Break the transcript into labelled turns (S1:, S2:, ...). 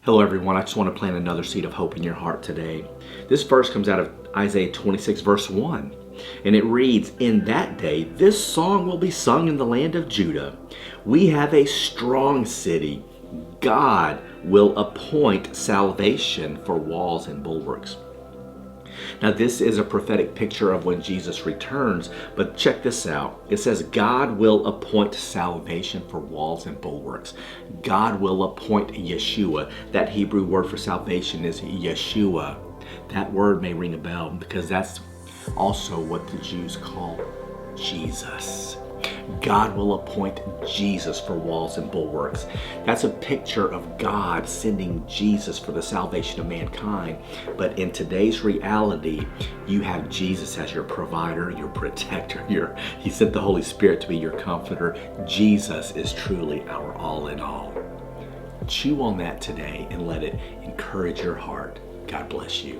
S1: Hello everyone, I just want to plant another seed of hope in your heart today. This verse comes out of Isaiah 26 verse 1, and it reads, "In that day this song will be sung in the land of Judah. We have a strong city. God will appoint salvation for walls and bulwarks." Now this is a prophetic picture of when Jesus returns, but check this out. It says God will appoint salvation for walls and bulwarks. God will appoint Yeshua. That Hebrew word for salvation is Yeshua. That word may ring a bell because that's also what the Jews call Jesus. God will appoint Jesus for walls and bulwarks. That's a picture of God sending Jesus for the salvation of mankind. But in today's reality, you have Jesus as your provider, your protector. He sent the Holy Spirit to be your comforter. Jesus is truly our all in all. Chew on that today and let it encourage your heart. God bless you.